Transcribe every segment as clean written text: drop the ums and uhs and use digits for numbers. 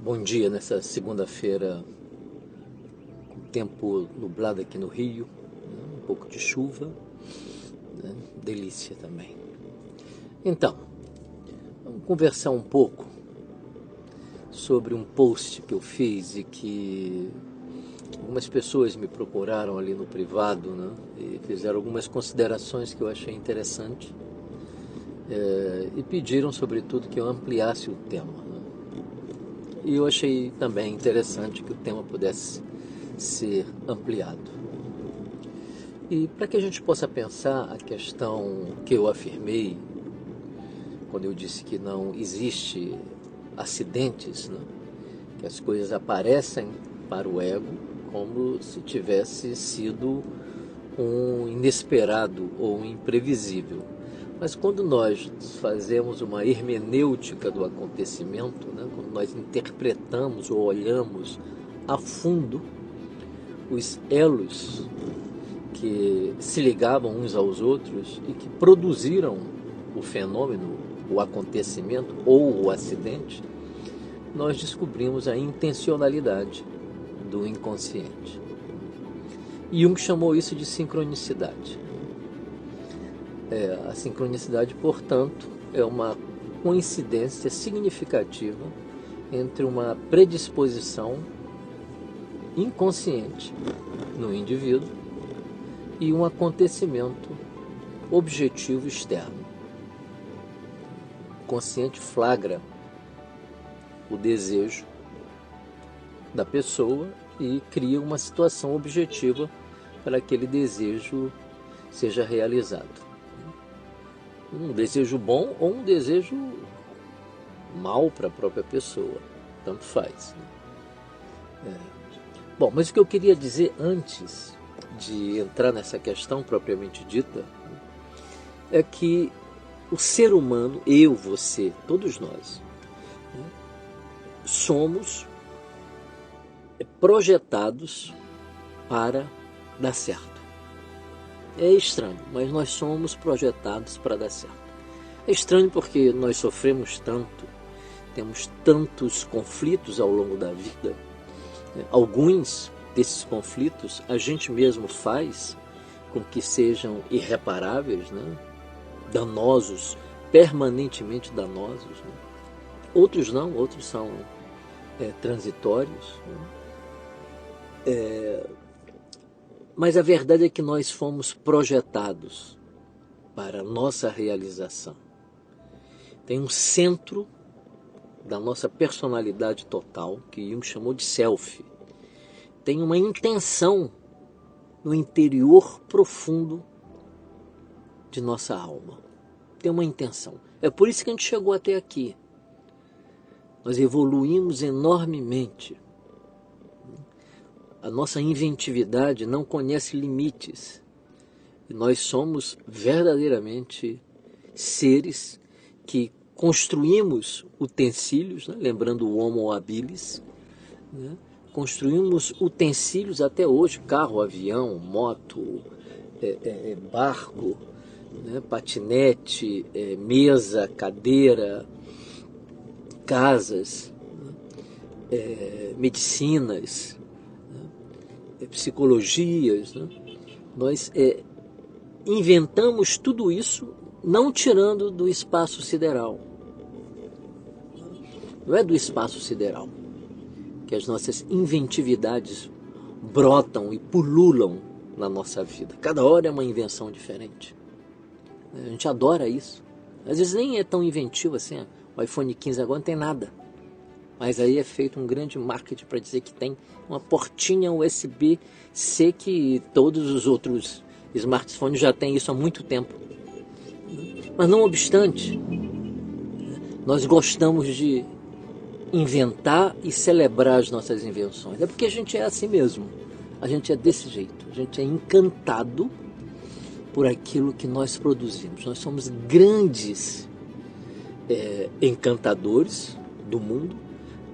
Bom dia nessa segunda-feira, com tempo nublado aqui no Rio, né? Um pouco de chuva, né? Delícia também. Então, vamos conversar um pouco sobre um post que eu fiz e que algumas pessoas me procuraram ali no privado, né? E fizeram algumas considerações que eu achei interessante, e pediram sobretudo que eu ampliasse o tema, né? E eu achei também interessante que o tema pudesse ser ampliado. E para que a gente possa pensar a questão que eu afirmei, quando eu disse que não existe acidentes, né? Que as coisas aparecem para o ego como se tivesse sido um inesperado ou um imprevisível. Mas quando nós fazemos uma hermenêutica do acontecimento, né? Quando nós interpretamos ou olhamos a fundo os elos que se ligavam uns aos outros e que produziram o fenômeno, o acontecimento ou o acidente, nós descobrimos a intencionalidade do inconsciente. Jung chamou isso de sincronicidade. A sincronicidade, portanto, é uma coincidência significativa entre uma predisposição inconsciente no indivíduo e um acontecimento objetivo externo. O consciente flagra o desejo da pessoa e cria uma situação objetiva para que aquele desejo seja realizado. Um desejo bom ou um desejo mal para a própria pessoa, tanto faz. Bom, mas o que eu queria dizer antes de entrar nessa questão propriamente dita é que o ser humano, eu, você, todos nós, somos projetados para dar certo. É estranho, mas nós somos projetados para dar certo. É estranho porque nós sofremos tanto, temos tantos conflitos ao longo da vida. Alguns desses conflitos a gente mesmo faz com que sejam irreparáveis, né? Danosos, permanentemente danosos, né? Outros não, outros são transitórios, né? Mas a verdade é que nós fomos projetados para a nossa realização. Tem um centro da nossa personalidade total, que Jung chamou de self. Tem uma intenção no interior profundo de nossa alma. Tem uma intenção. É por isso que a gente chegou até aqui. Nós evoluímos enormemente. A nossa inventividade não conhece limites. E nós somos verdadeiramente seres que construímos utensílios, né? Lembrando o Homo habilis, né? Construímos utensílios até hoje, carro, avião, moto, barco, né? Patinete, mesa, cadeira, casas, né? Medicinas, psicologias, né? Nós inventamos tudo isso não tirando do espaço sideral. Não é do espaço sideral que as nossas inventividades brotam e pululam na nossa vida. Cada hora é uma invenção diferente. A gente adora isso. Às vezes nem é tão inventivo assim. O iPhone 15 agora não tem nada. Mas aí é feito um grande marketing para dizer que tem uma portinha USB-C que todos os outros smartphones já têm isso há muito tempo. Mas não obstante, nós gostamos de inventar e celebrar as nossas invenções. É porque a gente é assim mesmo. A gente é desse jeito. A gente é encantado por aquilo que nós produzimos. Nós somos grandes encantadores do mundo,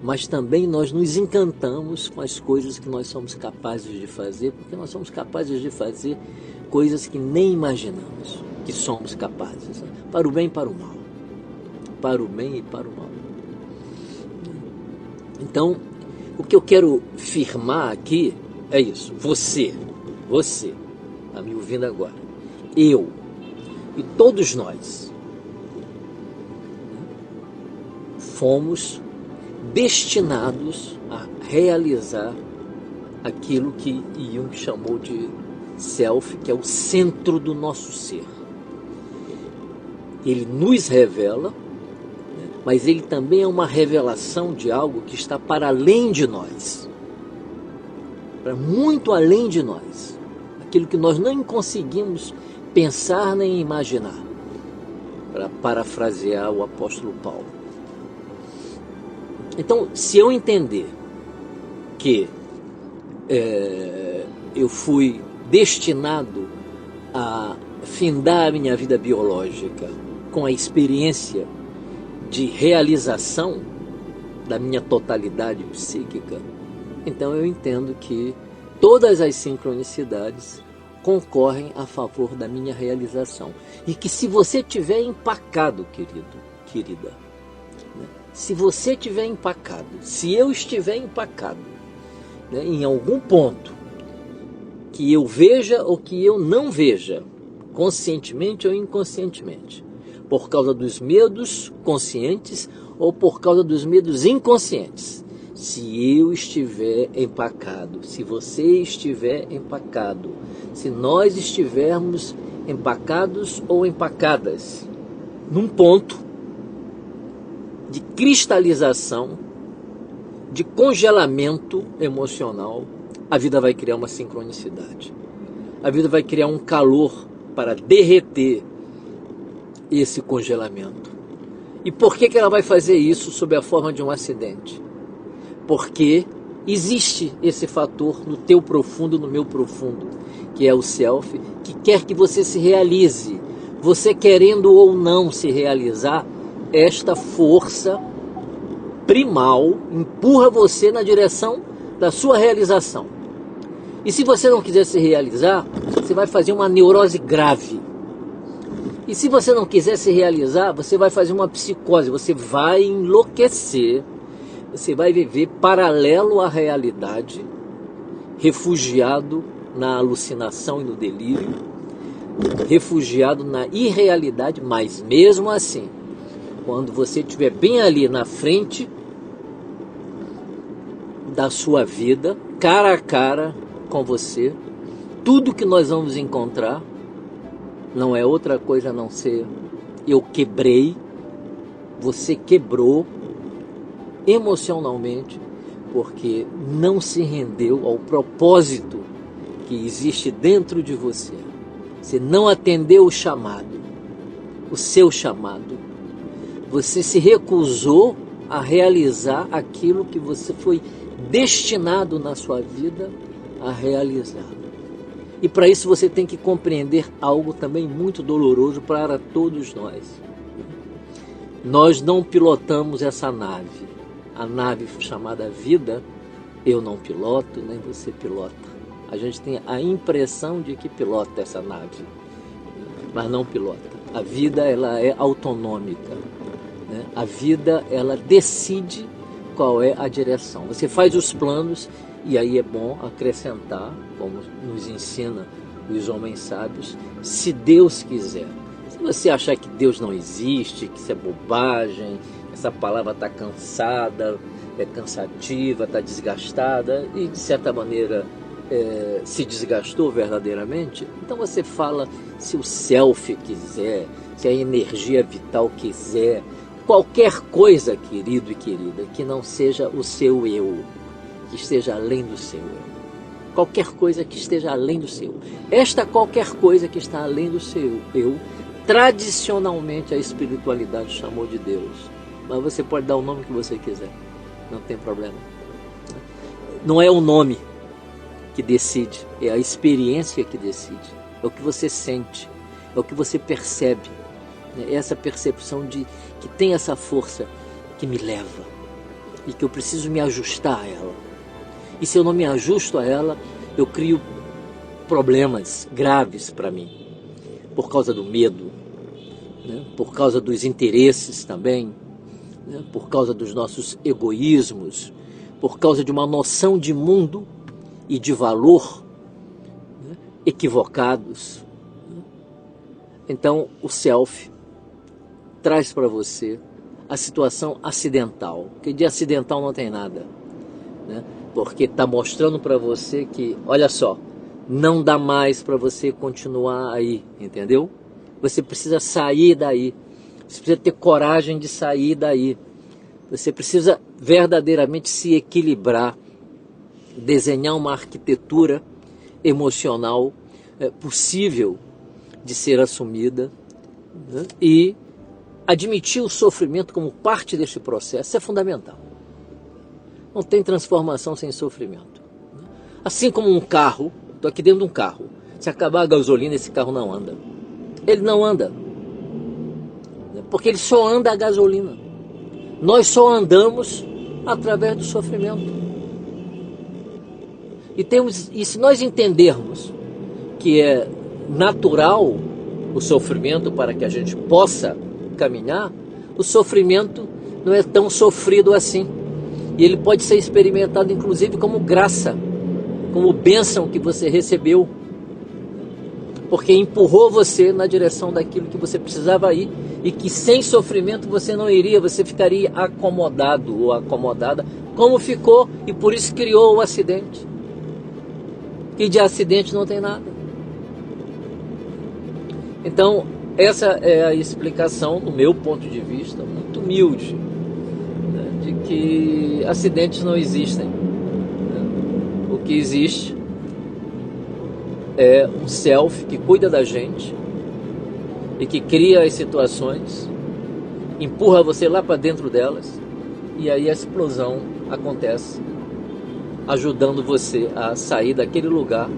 mas também nós nos encantamos com as coisas que nós somos capazes de fazer, porque nós somos capazes de fazer coisas que nem imaginamos que somos capazes, né? Para o bem e para o mal. Para o bem e para o mal. Então, o que eu quero firmar aqui é isso. Você, está me ouvindo agora, eu e todos nós fomos destinados a realizar aquilo que Jung chamou de self, que é o centro do nosso ser. Ele nos revela, mas ele também é uma revelação de algo que está para além de nós, para muito além de nós, aquilo que nós não conseguimos pensar nem imaginar, para parafrasear o apóstolo Paulo. Então, se eu entender que eu fui destinado a findar a minha vida biológica com a experiência de realização da minha totalidade psíquica, então eu entendo que todas as sincronicidades concorrem a favor da minha realização. E que se você tiver empacado, querida, né? Se você tiver empacado, se eu estiver empacado, né, em algum ponto que eu veja ou que eu não veja, conscientemente ou inconscientemente, por causa dos medos conscientes ou por causa dos medos inconscientes, se eu estiver empacado, se você estiver empacado, se nós estivermos empacados ou empacadas num ponto de cristalização, de congelamento emocional, a vida vai criar uma sincronicidade. A vida vai criar um calor para derreter esse congelamento. E por que ela vai fazer isso sob a forma de um acidente? Porque existe esse fator no teu profundo, no meu profundo, que é o self, que quer que você se realize. Você querendo ou não se realizar, esta força primal empurra você na direção da sua realização. E se você não quiser se realizar, você vai fazer uma neurose grave. E se você não quiser se realizar, você vai fazer uma psicose, você vai enlouquecer, você vai viver paralelo à realidade, refugiado na alucinação e no delírio, refugiado na irrealidade, mas mesmo assim, quando você estiver bem ali na frente da sua vida, cara a cara com você, tudo que nós vamos encontrar não é outra coisa a não ser eu quebrei, você quebrou emocionalmente, porque não se rendeu ao propósito que existe dentro de você. Você não atendeu o chamado, o seu chamado. Você se recusou a realizar aquilo que você foi destinado na sua vida a realizar. E para isso você tem que compreender algo também muito doloroso para todos nós. Nós não pilotamos essa nave. A nave chamada vida, eu não piloto, nem você pilota. A gente tem a impressão de que pilota essa nave, mas não pilota. A vida, ela é autonômica, né? A vida, ela decide qual é a direção. Você faz os planos e aí é bom acrescentar, como nos ensina os homens sábios, se Deus quiser. Se você achar que Deus não existe, que isso é bobagem, essa palavra está cansada, é cansativa, está desgastada e de certa maneira se desgastou verdadeiramente, então você fala se o self quiser, se a energia vital quiser, qualquer coisa, querido e querida, que não seja o seu eu, que esteja além do seu eu. Qualquer coisa que esteja além do seu. Esta qualquer coisa que está além do seu eu, tradicionalmente a espiritualidade chamou de Deus. Mas você pode dar o nome que você quiser, não tem problema. Não é o nome que decide, é a experiência que decide. É o que você sente, é o que você percebe. É essa percepção de que tem essa força que me leva e que eu preciso me ajustar a ela. E se eu não me ajusto a ela, eu crio problemas graves para mim, por causa do medo, né? Por causa dos interesses também, né? Por causa dos nossos egoísmos, por causa de uma noção de mundo e de valor, né, equivocados. Então, o self traz para você a situação acidental, porque de acidental não tem nada, né? Porque está mostrando para você que, olha só, não dá mais para você continuar aí, entendeu? Você precisa sair daí, você precisa ter coragem de sair daí, você precisa verdadeiramente se equilibrar, desenhar uma arquitetura emocional possível de ser assumida, né? E admitir o sofrimento como parte deste processo é fundamental. Não tem transformação sem sofrimento. Assim como um carro, estou aqui dentro de um carro, se acabar a gasolina, esse carro não anda. Ele não anda, porque ele só anda a gasolina. Nós só andamos através do sofrimento. E se nós entendermos que é natural o sofrimento para que a gente possa caminhar, o sofrimento não é tão sofrido assim. E ele pode ser experimentado inclusive como graça, como bênção que você recebeu, porque empurrou você na direção daquilo que você precisava ir, e que sem sofrimento você não iria, você ficaria acomodado ou acomodada, como ficou, e por isso criou o acidente. E de acidente não tem nada. Então, essa é a explicação, do meu ponto de vista, muito humilde, né, de que acidentes não existem. Né? O que existe é um self que cuida da gente e que cria as situações, empurra você lá para dentro delas, e aí a explosão acontece, ajudando você a sair daquele lugar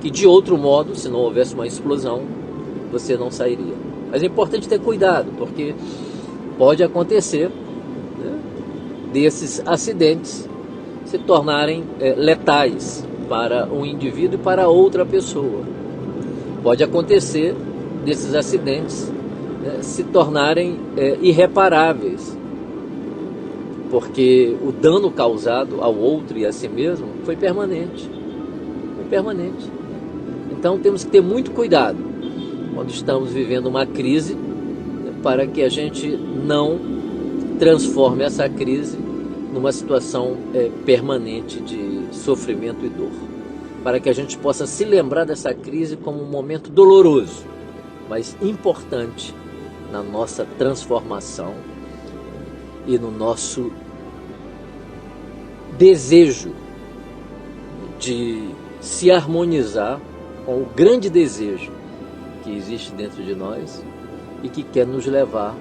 que de outro modo, se não houvesse uma explosão, você não sairia. Mas é importante ter cuidado, porque pode acontecer, né, desses acidentes se tornarem letais para um indivíduo e para outra pessoa. Pode acontecer desses acidentes, né, se tornarem irreparáveis, porque o dano causado ao outro e a si mesmo foi permanente. Foi permanente. Então temos que ter muito cuidado quando estamos vivendo uma crise, para que a gente não transforme essa crise numa situação permanente de sofrimento e dor. Para que a gente possa se lembrar dessa crise como um momento doloroso, mas importante na nossa transformação e no nosso desejo de se harmonizar com o grande desejo que existe dentro de nós e que quer nos levar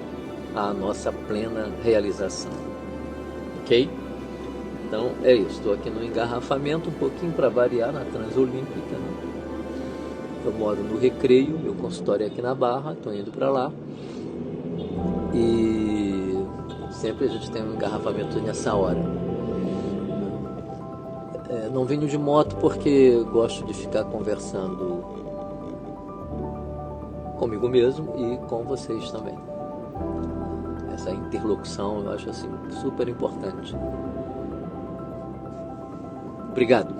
à nossa plena realização. Ok? Então é isso, estou aqui no engarrafamento, um pouquinho para variar, na Transolímpica, né? Eu moro no Recreio, meu consultório é aqui na Barra, estou indo para lá, e sempre a gente tem um engarrafamento nessa hora. Não venho de moto porque gosto de ficar conversando comigo mesmo e com vocês também. Essa interlocução eu acho assim super importante. Obrigado.